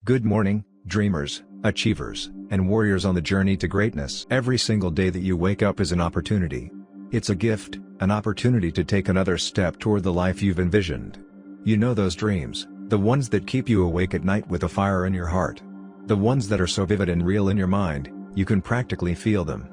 Good morning, dreamers, achievers, and warriors on the journey to greatness. Every single day that you wake up is an opportunity. It's a gift, an opportunity to take another step toward the life you've envisioned. You know those dreams, the ones that keep you awake at night with a fire in your heart. The ones that are so vivid and real in your mind, you can practically feel them.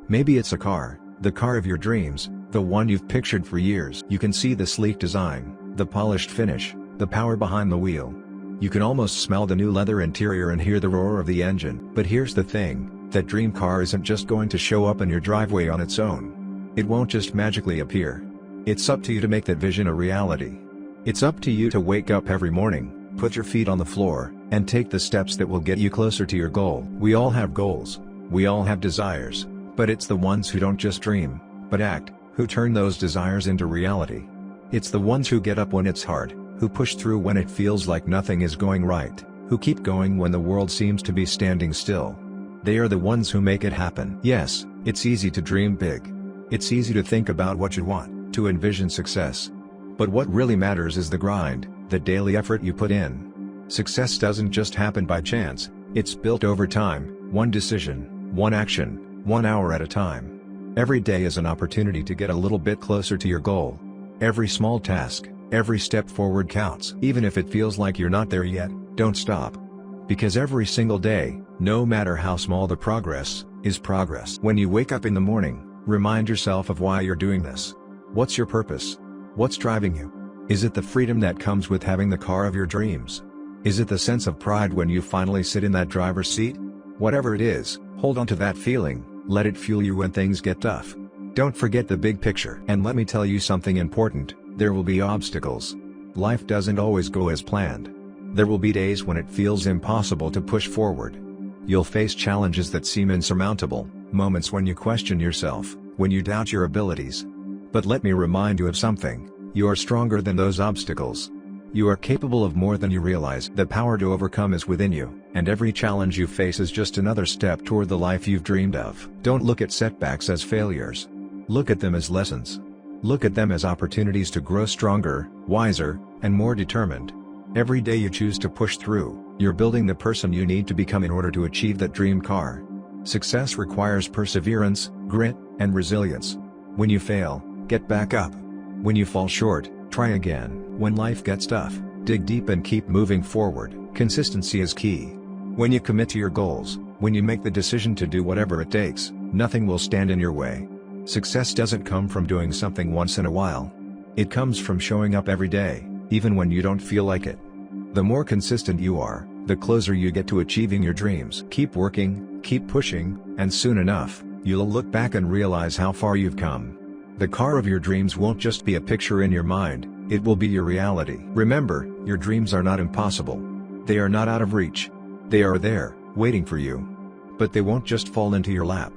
Maybe it's a car, the car of your dreams, the one you've pictured for years. You can see the sleek design, the polished finish, the power behind the wheel. You can almost smell the new leather interior and hear the roar of the engine. But here's the thing, that dream car isn't just going to show up in your driveway on its own. It won't just magically appear. It's up to you to make that vision a reality. It's up to you to wake up every morning, put your feet on the floor, and take the steps that will get you closer to your goal. We all have goals. We all have desires. But it's the ones who don't just dream, but act, who turn those desires into reality. It's the ones who get up when it's hard, who push through when it feels like nothing is going right, who keep going when the world seems to be standing still. They are the ones who make it happen. Yes, it's easy to dream big. It's easy to think about what you want, to envision success. But what really matters is the grind, the daily effort you put in. Success doesn't just happen by chance, it's built over time, one decision, one action, 1 hour at a time. Every day is an opportunity to get a little bit closer to your goal. Every small task, every step forward counts. Even if it feels like you're not there yet, don't stop. Because every single day, no matter how small the progress, is progress. When you wake up in the morning, remind yourself of why you're doing this. What's your purpose? What's driving you? Is it the freedom that comes with having the car of your dreams? Is it the sense of pride when you finally sit in that driver's seat? Whatever it is, hold on to that feeling, let it fuel you when things get tough. Don't forget the big picture. And let me tell you something important. There will be obstacles. Life doesn't always go as planned. There will be days when it feels impossible to push forward. You'll face challenges that seem insurmountable, moments when you question yourself, when you doubt your abilities. But let me remind you of something, you are stronger than those obstacles. You are capable of more than you realize. The power to overcome is within you, and every challenge you face is just another step toward the life you've dreamed of. Don't look at setbacks as failures. Look at them as lessons. Look at them as opportunities to grow stronger, wiser, and more determined. Every day you choose to push through, you're building the person you need to become in order to achieve that dream car. Success requires perseverance, grit, and resilience. When you fail, get back up. When you fall short, try again. When life gets tough, dig deep and keep moving forward. Consistency is key. When you commit to your goals, when you make the decision to do whatever it takes, nothing will stand in your way. Success doesn't come from doing something once in a while. It comes from showing up every day, even when you don't feel like it. The more consistent you are, the closer you get to achieving your dreams. Keep working, keep pushing, and soon enough, you'll look back and realize how far you've come. The car of your dreams won't just be a picture in your mind, it will be your reality. Remember, your dreams are not impossible. They are not out of reach. They are there, waiting for you. But they won't just fall into your lap.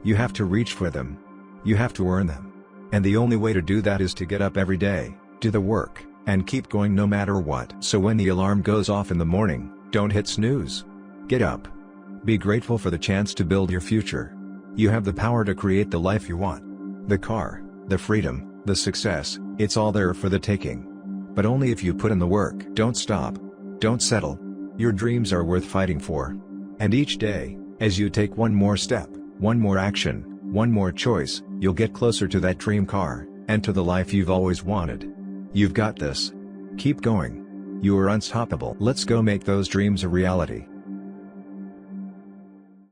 You have to reach for them. You have to earn them. And the only way to do that is to get up every day, do the work, and keep going no matter what. So when the alarm goes off in the morning, don't hit snooze. Get up. Be grateful for the chance to build your future. You have the power to create the life you want. The car, the freedom, the success, it's all there for the taking. But only if you put in the work. Don't stop. Don't settle. Your dreams are worth fighting for. And each day, as you take one more step, one more action, one more choice, you'll get closer to that dream car, and to the life you've always wanted. You've got this. Keep going. You are unstoppable. Let's go make those dreams a reality.